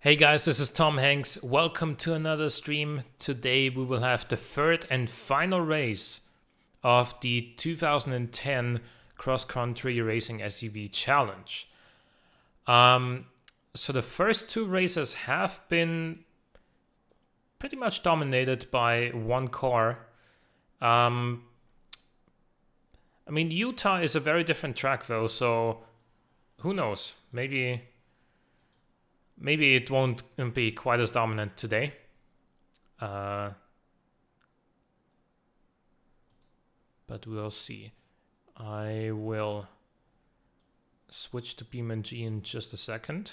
Hey guys, this is Tom Hanks. Welcome to another stream. Today we will have the third and final race of the 2010 cross-country racing SUV challenge. So the first two races have been pretty much dominated by one car. I mean, Utah is a very different track though, so who knows? Maybe it won't be quite as dominant today. But we'll see. I will switch to BeamNG in just a second.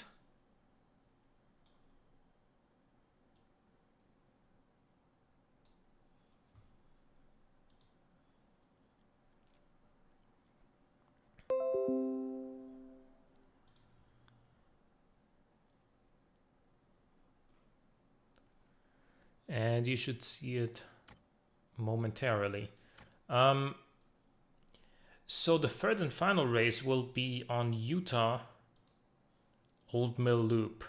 And you should see it momentarily. So the third and final race will be on Utah Old Mill Loop.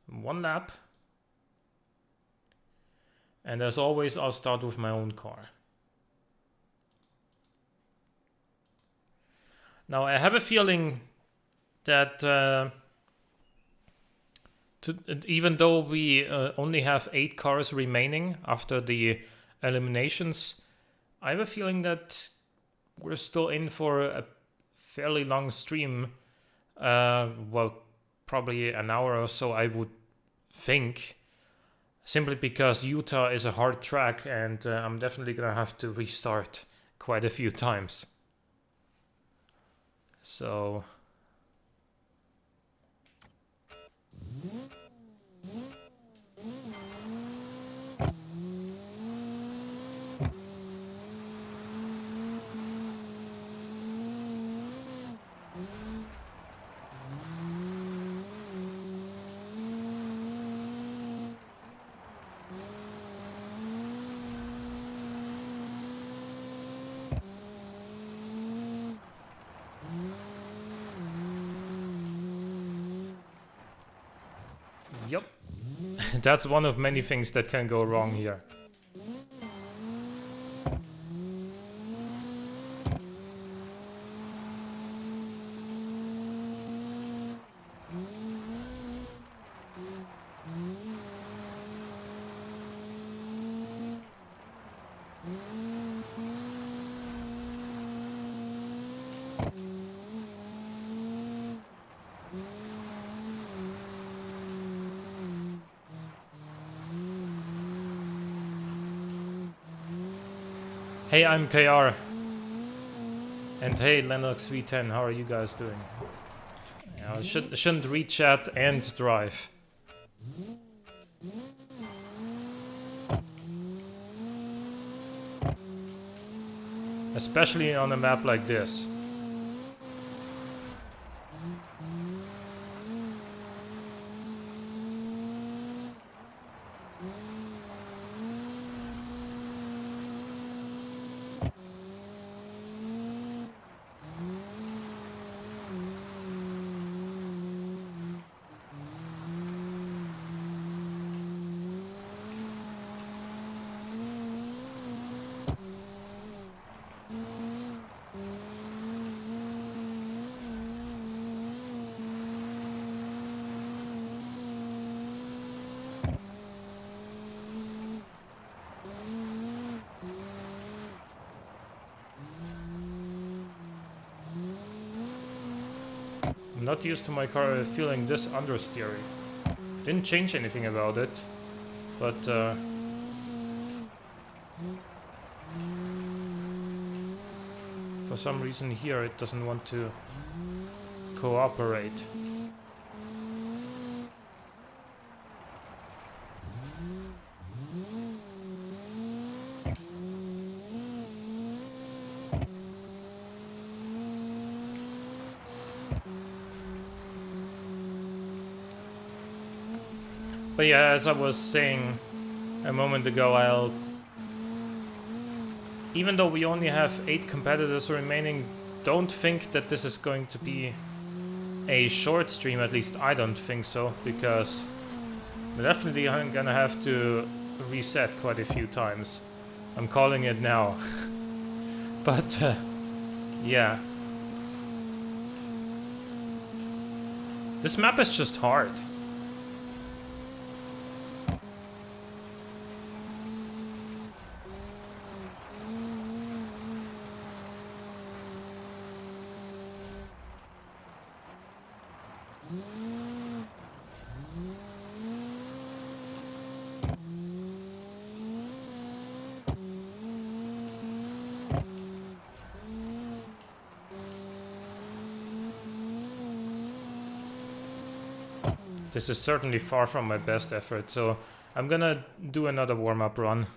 One lap. And as always, I'll start with my own car. Now I have a feeling that even though we only have 8 cars remaining after the eliminations, I have a feeling that we're still in for a fairly long stream. Well, probably an hour or so, I would think. Simply because Utah is a hard track and I'm definitely gonna have to restart quite a few times. So... Yep. That's one of many things that can go wrong here. Hey, I'm KR. And hey, Lennox V10, how are you guys doing? Yeah, I shouldn't read chat and drive. Especially on a map like this. I'm not used to my car feeling this understeery. Didn't change anything about it, but for some reason here it doesn't want to cooperate. But yeah, as I was saying a moment ago, even though we only have 8 competitors remaining, don't think that this is going to be a short stream, at least I don't think so, because definitely I'm gonna have to reset quite a few times. I'm calling it now. But yeah. This map is just hard. This is certainly far from my best effort, so I'm gonna do another warm-up run.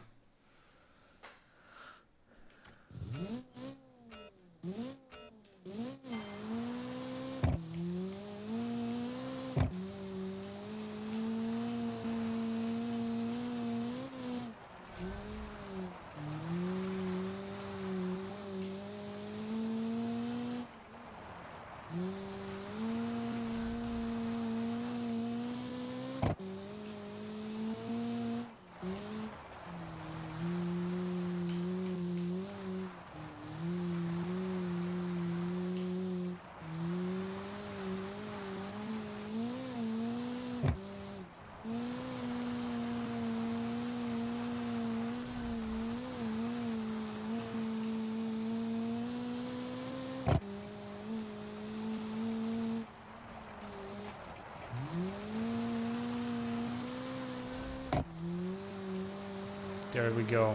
There we go.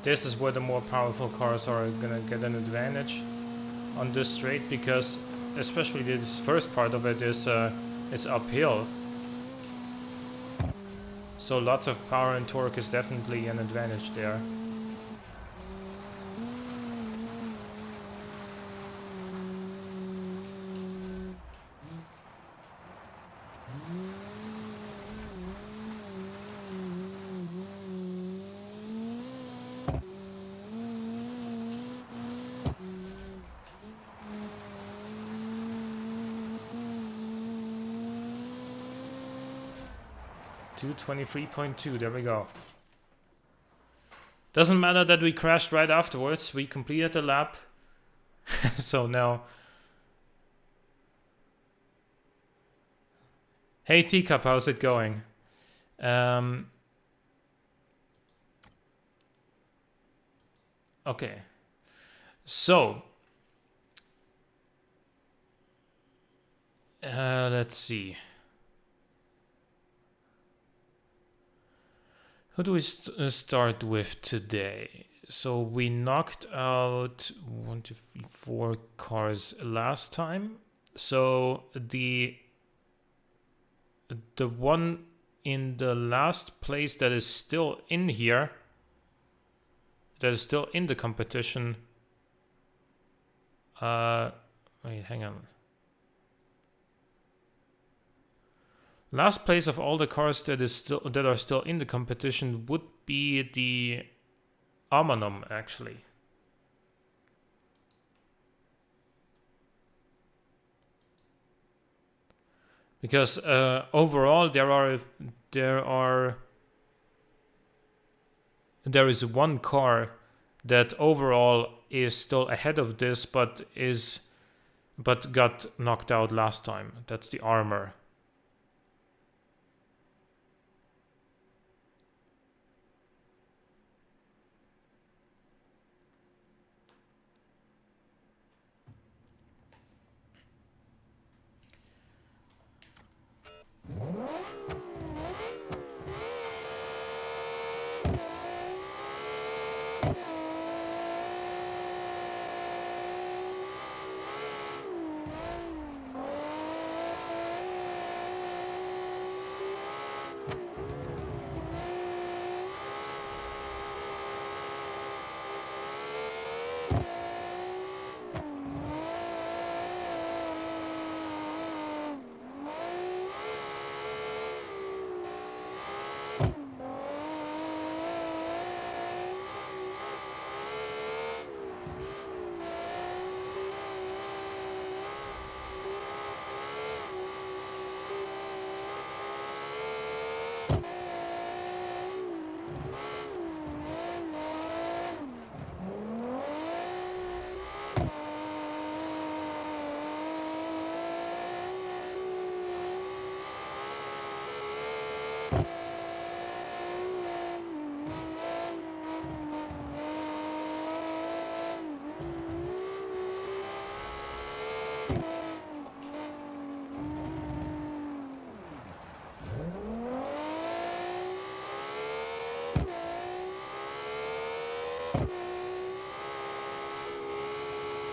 This is where the more powerful cars are gonna get an advantage on this straight, because especially this first part of it is uphill. So lots of power and torque is definitely an advantage there. Two 23.2, there we go. Doesn't matter that we crashed right afterwards, we completed the lap. So now... Hey Teacup, how's it going? Okay. So... let's see. Who do we start with today? So we knocked out 1, 2, 3, 4 cars last time. So the one in the last place that is still in here, that is still in the competition. Wait, hang on. Last place of all the cars that are still in the competition would be the Amanum, actually. Because overall there is one car that overall is still ahead of this, but got knocked out last time. That's the Armor.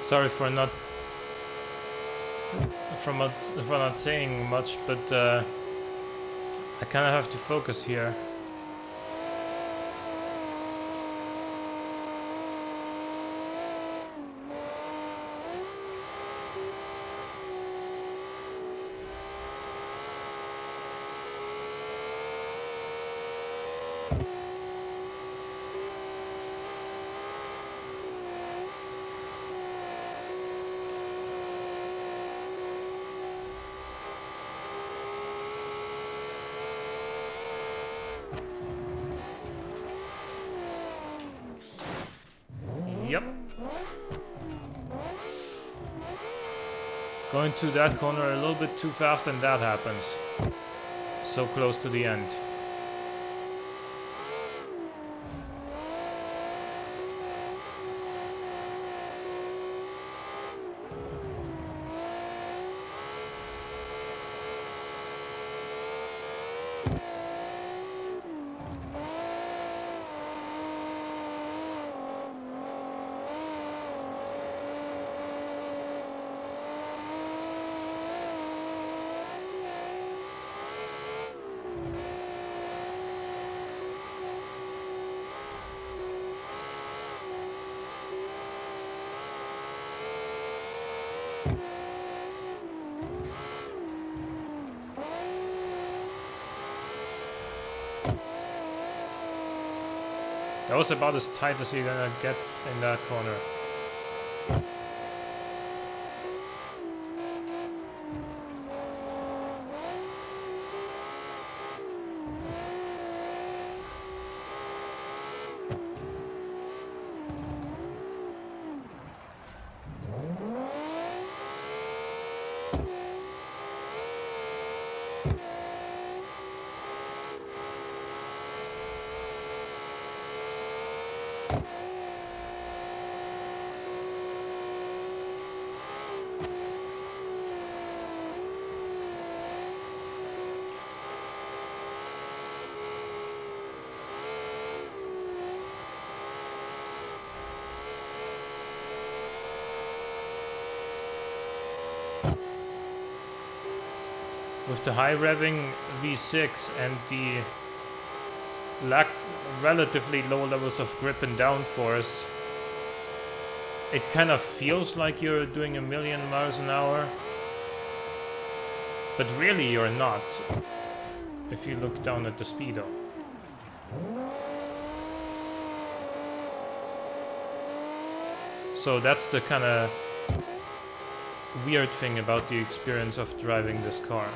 Sorry for not saying much, but I kind of have to focus here. Yep. Going to that corner a little bit too fast and that happens. So close to the end. That was about as tight as you're gonna get in that corner. With the high revving V6 and the relatively low levels of grip and downforce, it kind of feels like you're doing 1,000,000 miles an hour, but really you're not, if you look down at the speedo. So that's the kind of weird thing about the experience of driving this car.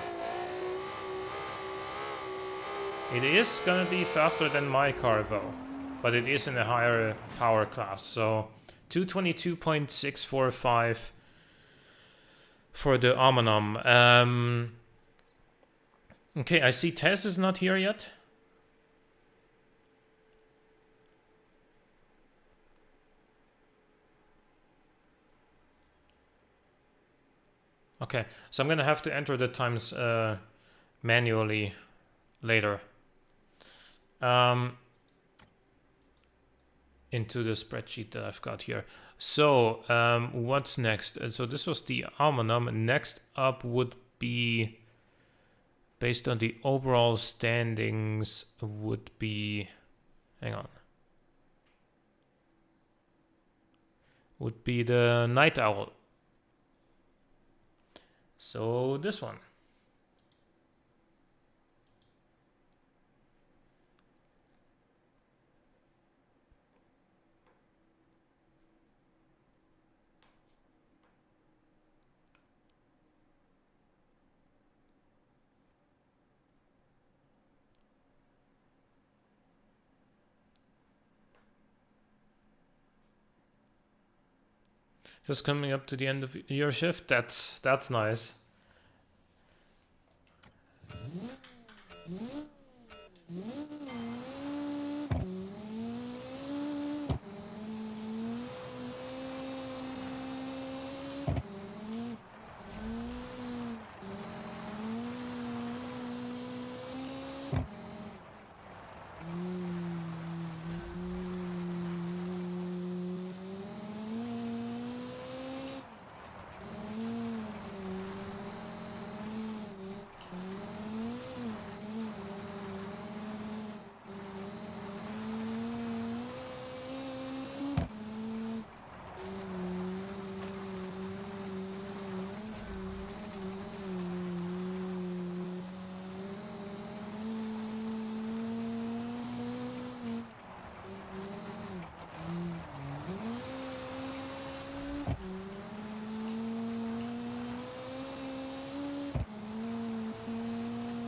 It is gonna be faster than my car though, but it is in a higher power class, so 222.645 for the Omonom. Okay, I see Tess is not here yet. Okay, so I'm gonna have to enter the times manually later into the spreadsheet that I've got here. So what's next? So this was the Omonom. Next up would be based on the overall standings would be, hang on, would be the Night Owl. So this one. Just coming up to the end of your shift. That's nice.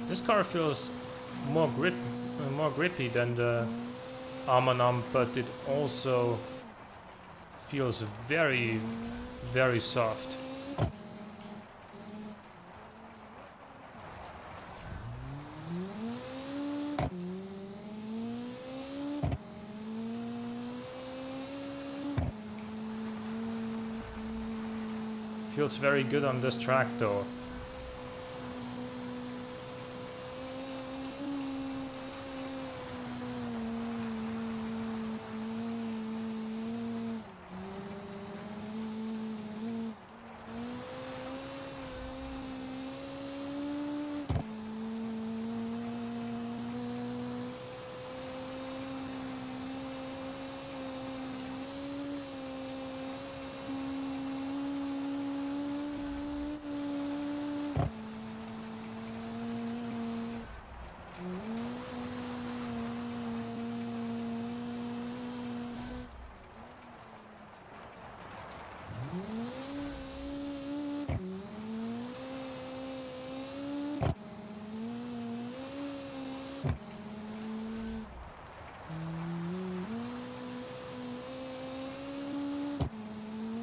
This car feels more grippy than the Armanum, but it also feels very, very soft. Feels very good on this track though.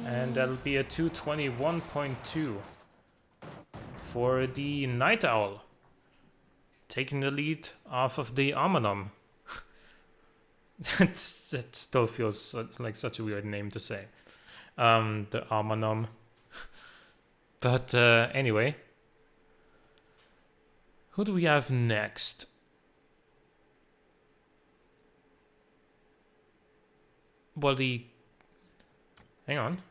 And that'll be a 221.2 for the Night Owl, taking the lead off of the Armanum. That still feels like such a weird name to say, the Armanum. But anyway, who do we have next? Well, hang on.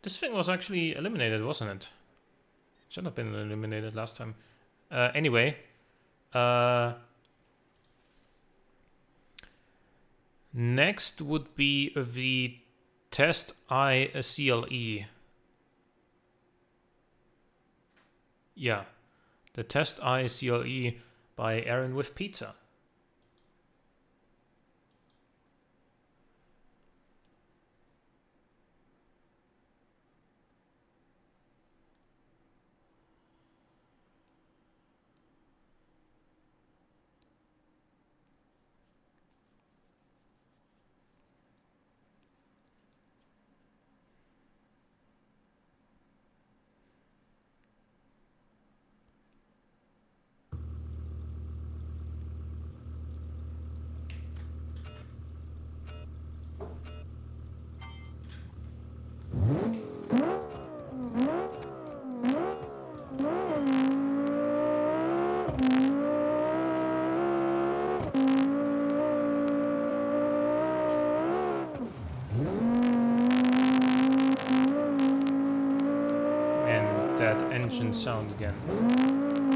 This thing was actually eliminated, wasn't it? Should have been eliminated last time. Anyway. Next would be the Test I CLE. Yeah. The Test I CLE by Aaron with Pizza. Engine sound again.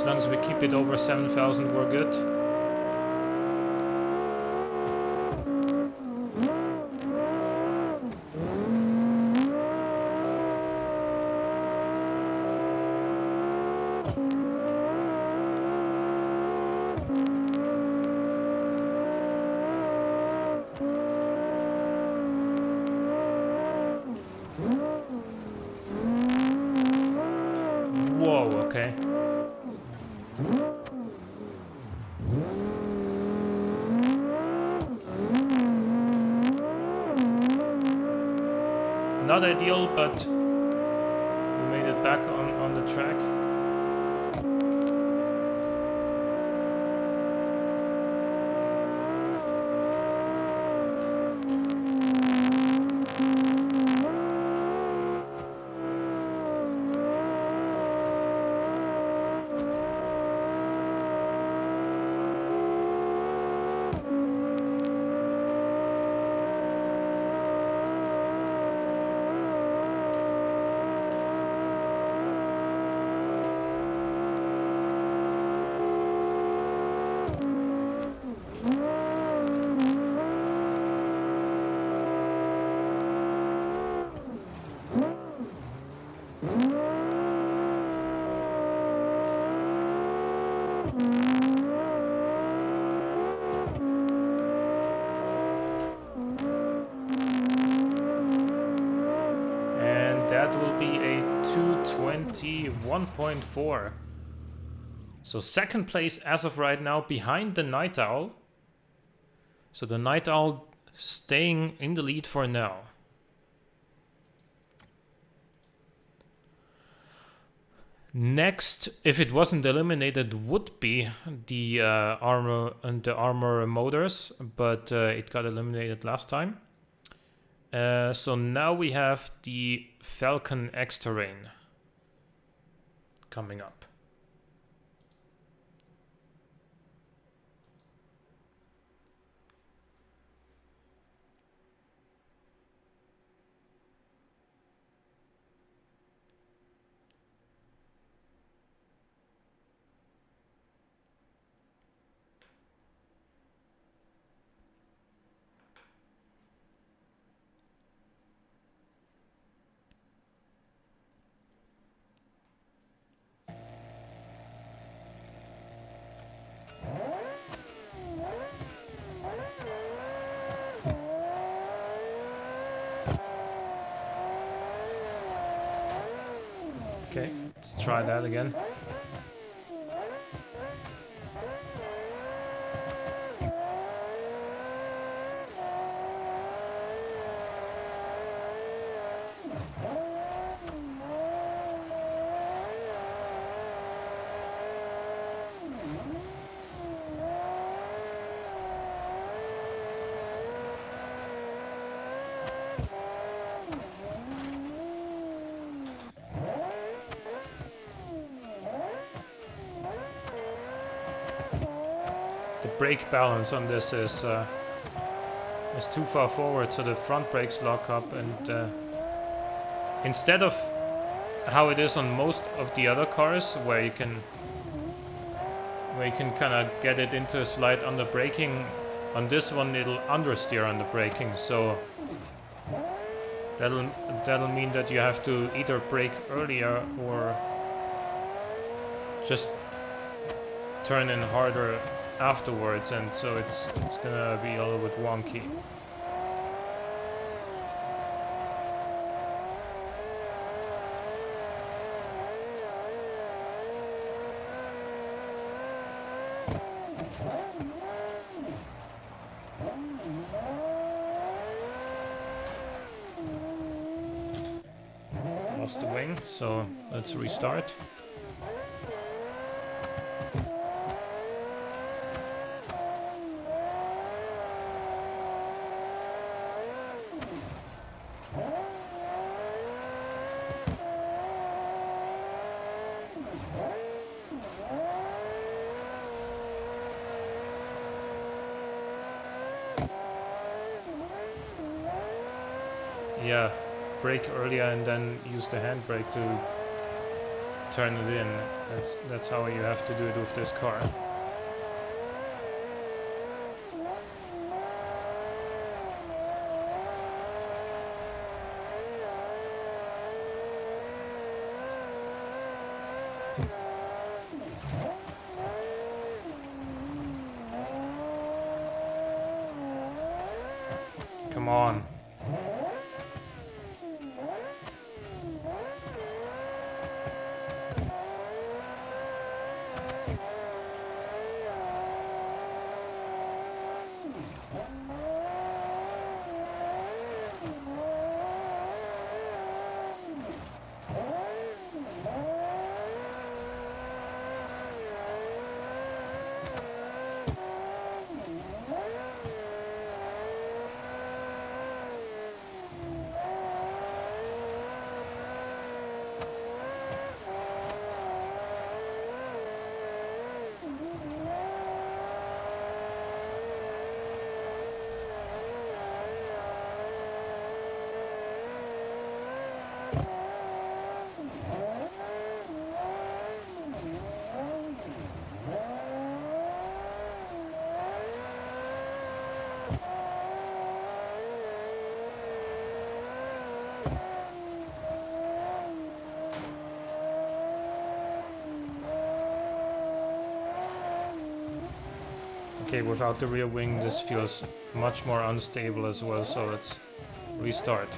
As long as we keep it over 7,000, we're good. Whoa, okay. Not ideal, but we made it back on the track. That will be a 2:21.4. So second place as of right now, behind the Night Owl. So the Night Owl staying in the lead for now. Next, if it wasn't eliminated, would be the armor and the armor motors, but it got eliminated last time. So now we have the Falcon X-Terrain coming up. Okay, let's try that again. Brake balance on this is too far forward, so the front brakes lock up, and instead of how it is on most of the other cars, where you can kind of get it into a slight under braking, on this one it'll understeer on the braking, so that'll mean that you have to either brake earlier or just turn in harder afterwards, and so it's gonna be a little bit wonky. Lost the wing, so let's restart. Yeah, brake earlier and then use the handbrake turn it in. That's how you have to do it with this car. Come on. Okay, without the rear wing, this feels much more unstable as well, so let's restart.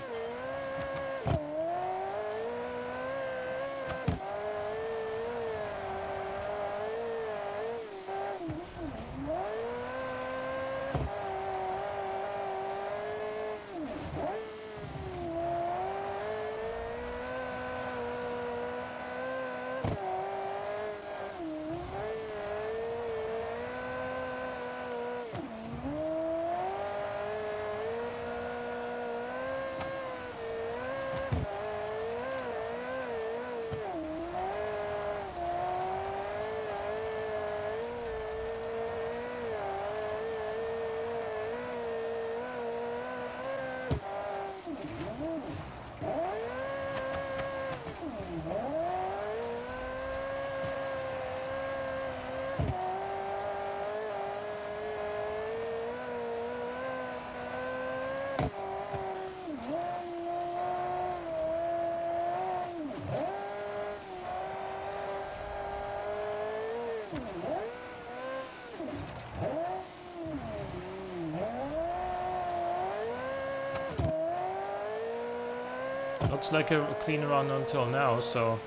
Looks like a clean run until now, so...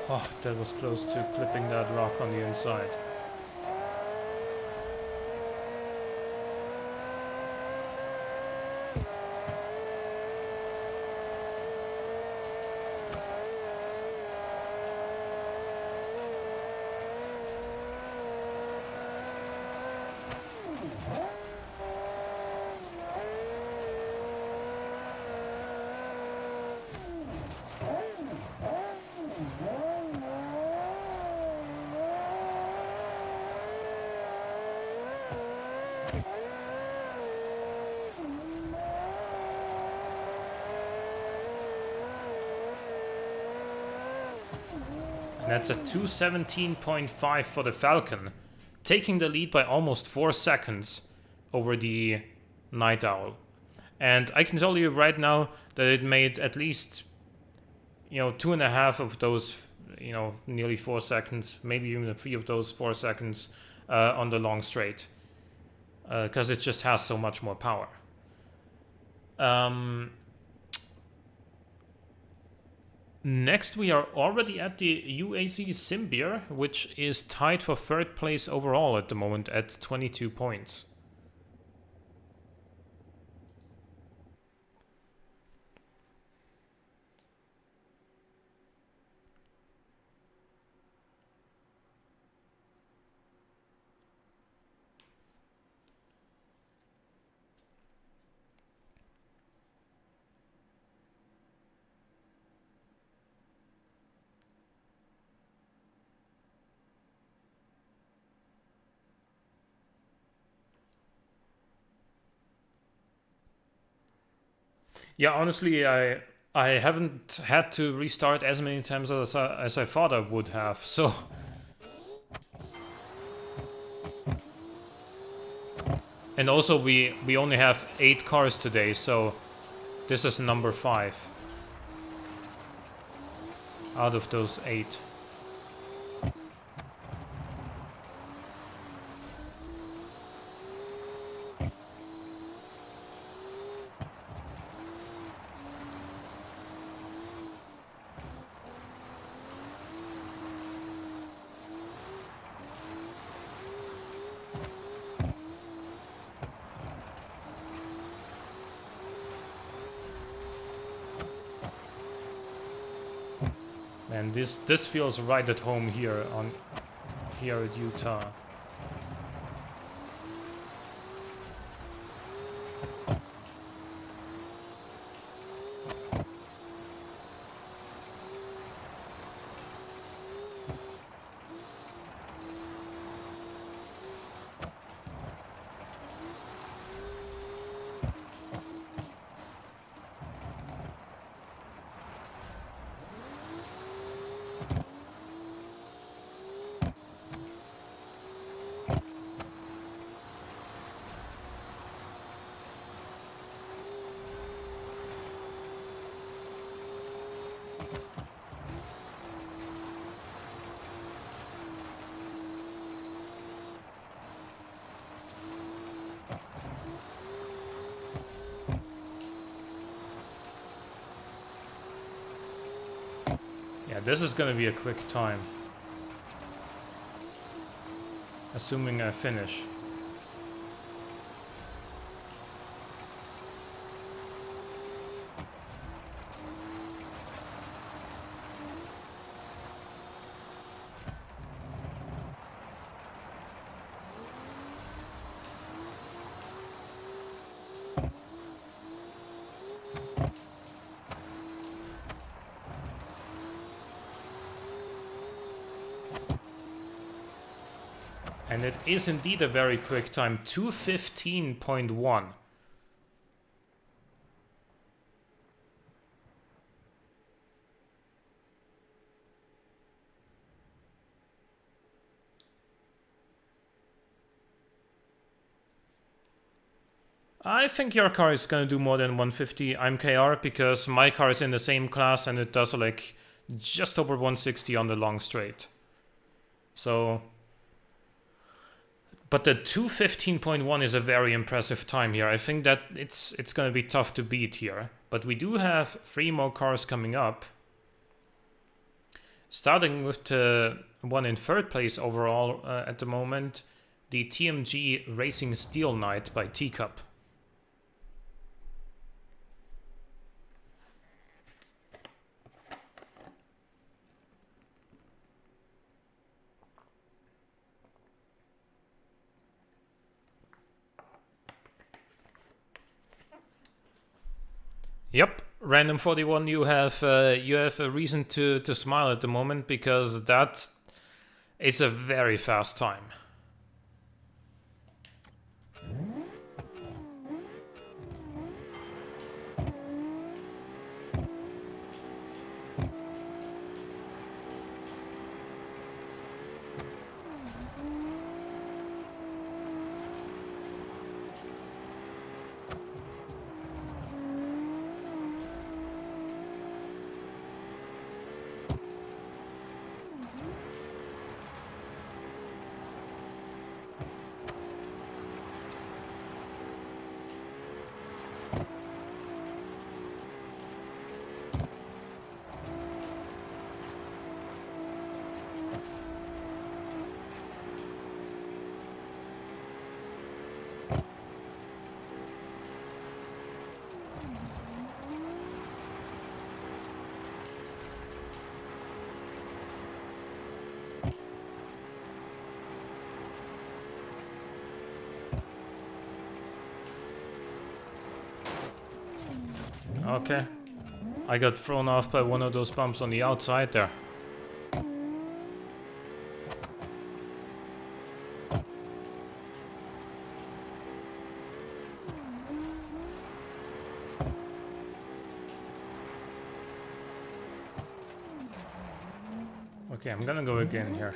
Oh, that was close to clipping that rock on the inside. And that's a 2:17.5 for the Falcon, taking the lead by almost 4 seconds over the Night Owl. And I can tell you right now that it made at least, 2.5 of those, nearly 4 seconds, maybe even 3 of those 4 seconds on the long straight, because it just has so much more power. Next, we are already at the UAC Simbeer, which is tied for 3rd place overall at the moment at 22 points. Yeah, honestly, I haven't had to restart as many times as I thought I would have. So, and also we only have 8 cars today, so this is number 5 out of those 8. And this feels right at home here at Utah. Yeah, this is gonna be a quick time. Assuming I finish. And it is indeed a very quick time, 2:15.1. I think your car is gonna do more than 150 MKR because my car is in the same class and it does like just over 160 on the long straight. So, but the 2:15.1 is a very impressive time here. I think that it's gonna be tough to beat here. But we do have 3 more cars coming up. Starting with the one in 3rd place overall at the moment, the TMG Racing Steel Knight by Teacup. Yep, Random 41. You have a reason to smile at the moment because that is a very fast time. Okay. I got thrown off by one of those bumps on the outside there. Okay, I'm gonna go again here.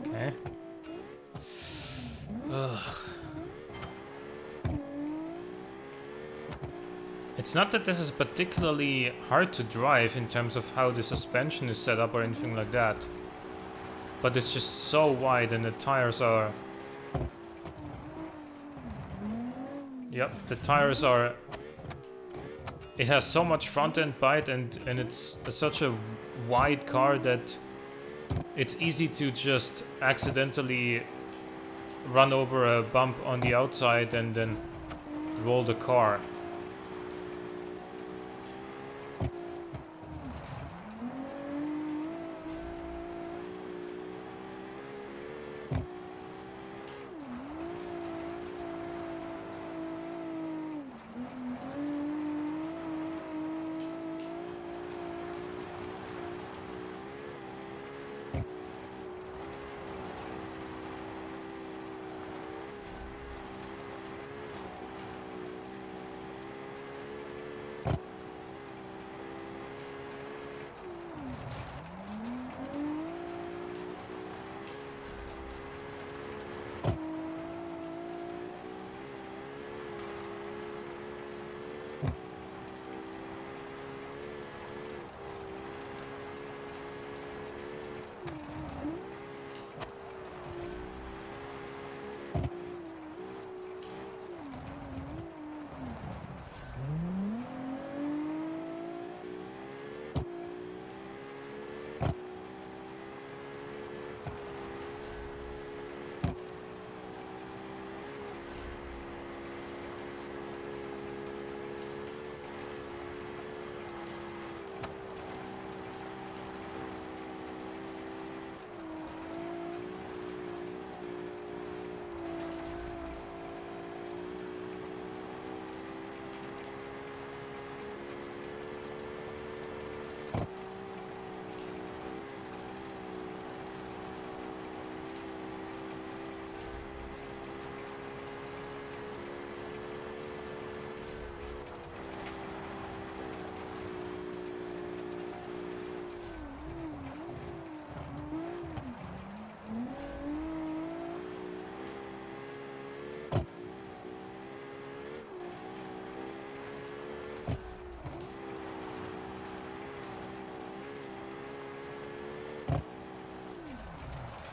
Okay. Ugh. It's not that this is particularly hard to drive in terms of how the suspension is set up or anything like that. But it's just so wide and the tires are... Yep, the tires are... It has so much front end bite and it's such a wide car that it's easy to just accidentally run over a bump on the outside and then roll the car.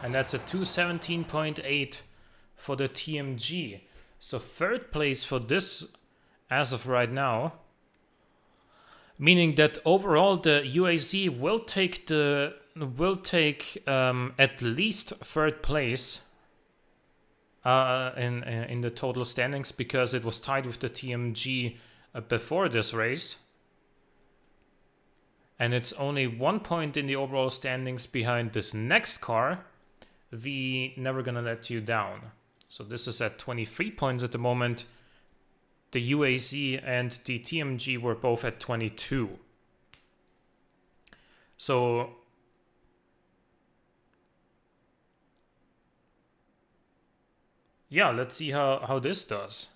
And that's a 217.8 for the TMG. So third place for this as of right now. Meaning that overall the UAZ will take at least third place in the total standings, because it was tied with the TMG before this race. And it's only 1 point in the overall standings behind this next car, the Never Gonna Let You Down. So this is at 23 points at the moment. The UAZ and the TMG were both at 22. So yeah, let's see how this does.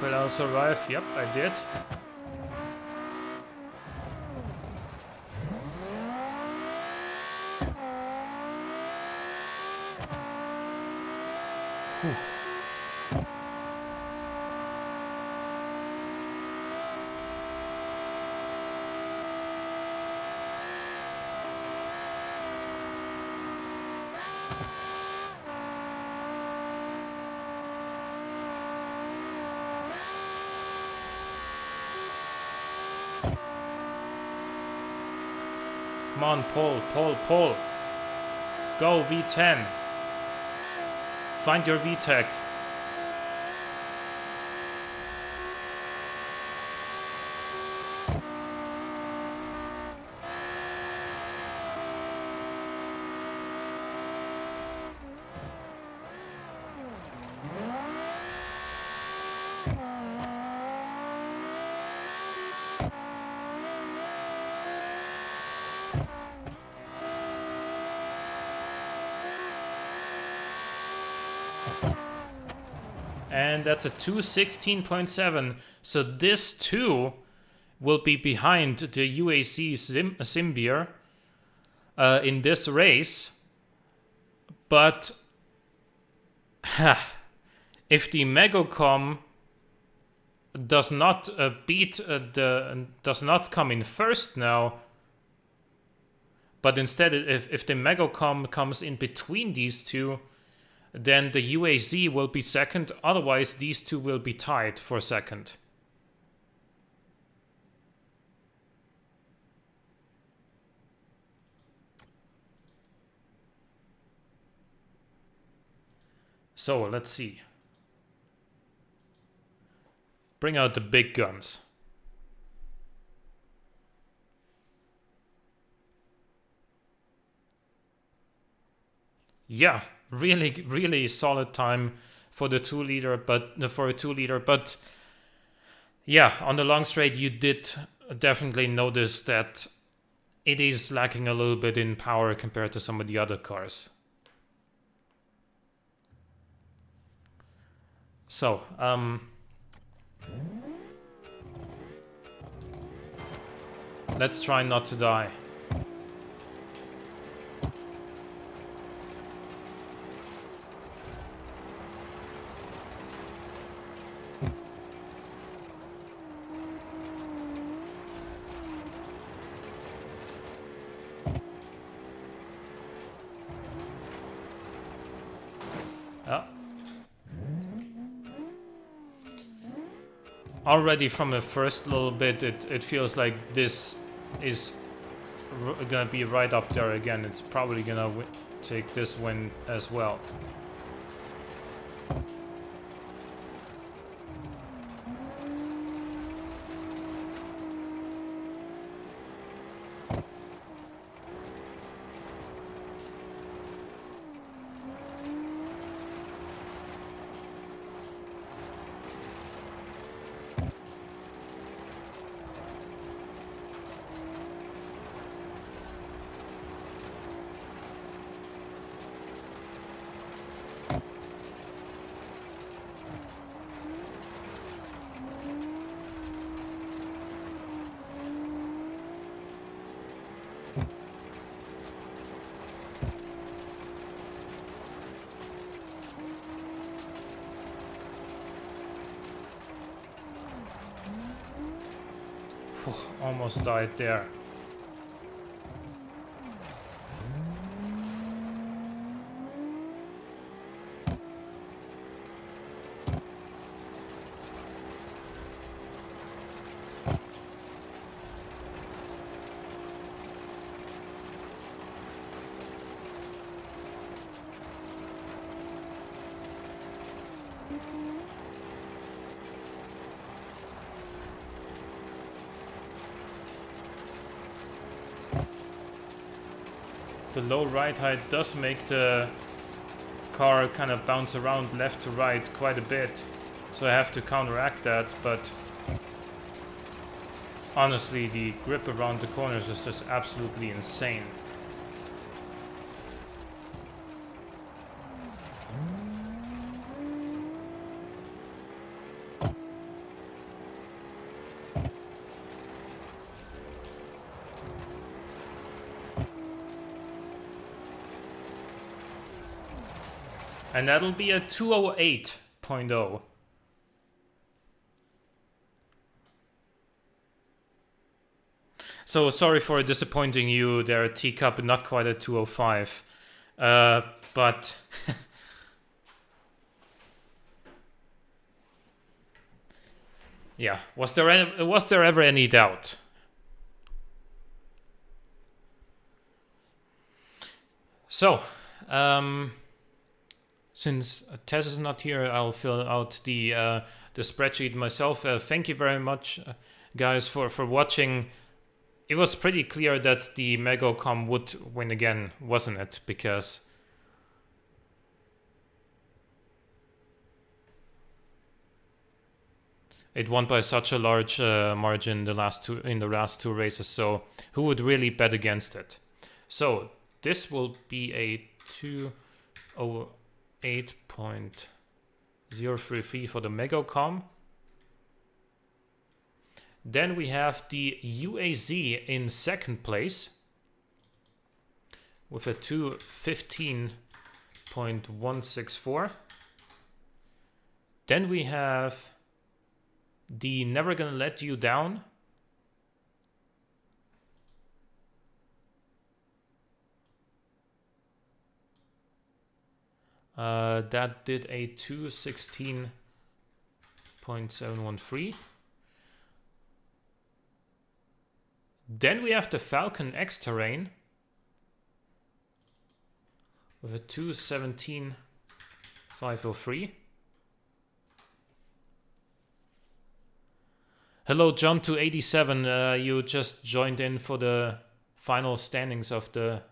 Will I survive? Yep, I did. Whew. Come on, pull, pull, pull. Go, V10. Find your VTEC. And that's a 2:16.7. So this too will be behind the UAC Symbiar in this race. But if the Megacom does not does not come in first now, but instead if the Megacom comes in between these two, then the UAZ will be second. Otherwise, these two will be tied for second. So let's see. Bring out the big guns. Yeah, really solid time for the 2-liter, but for a 2-liter. But yeah, on the long straight, you did definitely notice that it is lacking a little bit in power compared to some of the other cars. So, let's try not to die. Already from the first little bit, it feels like this is gonna be right up there again. It's probably gonna take this win as well. Almost died there. The low ride height does make the car kind of bounce around left to right quite a bit, so I have to counteract that, but honestly the grip around the corners is just absolutely insane. And that'll be a 208.0. So sorry for disappointing you there, Teacup, not quite a 205. But yeah, was there ever any doubt? So, since Tess is not here, I'll fill out the spreadsheet myself. Thank you very much, guys, for watching. It was pretty clear that the Megacom would win again, wasn't it? Because it won by such a large margin in the last two races. So who would really bet against it? So this will be a 208.033 for the Megacom. Then we have the UAZ in second place with a 215.164. Then we have the Never Gonna Let You Down. That did a 216.713. Then we have the Falcon X Terrain with a 217.503. Hello, John 287. You just joined in for the final standings of the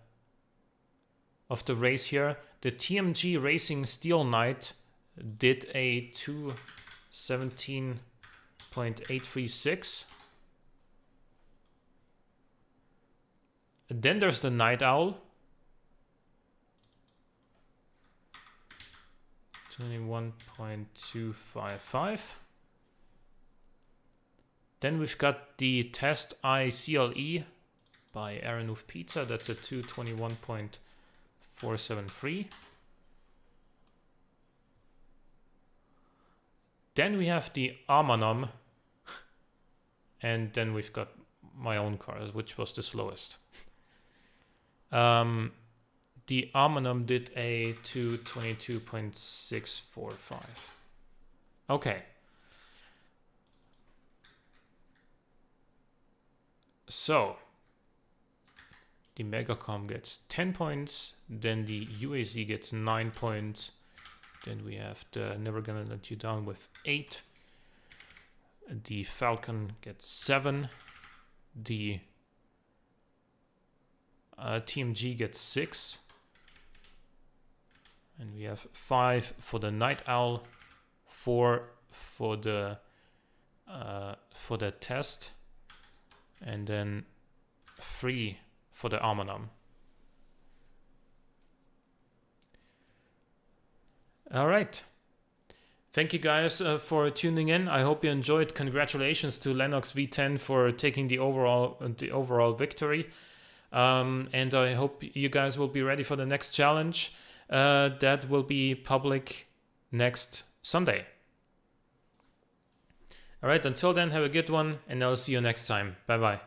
race here. The TMG Racing Steel Knight did a 217.836. Then there's the Night Owl. 21.255. Then we've got the Test Eye CLE by Aaron of Pizza. That's a 221.473. Then we have the Armanum. And then we've got my own car, which was the slowest. The Armanum did a 222.645. Okay. So the Megacom gets 10 points, then the UAZ gets 9 points, then we have the Never Gonna Let You Down with 8, the Falcon gets 7, the TMG gets 6, and we have 5 for the Night Owl, 4 for the Test, and then 3 for the Armanum. All right. Thank you guys for tuning in. I hope you enjoyed. Congratulations to Lennox V10 for taking the overall victory. And I hope you guys will be ready for the next challenge. That will be public next Sunday. All right, until then, have a good one, and I'll see you next time. Bye-bye.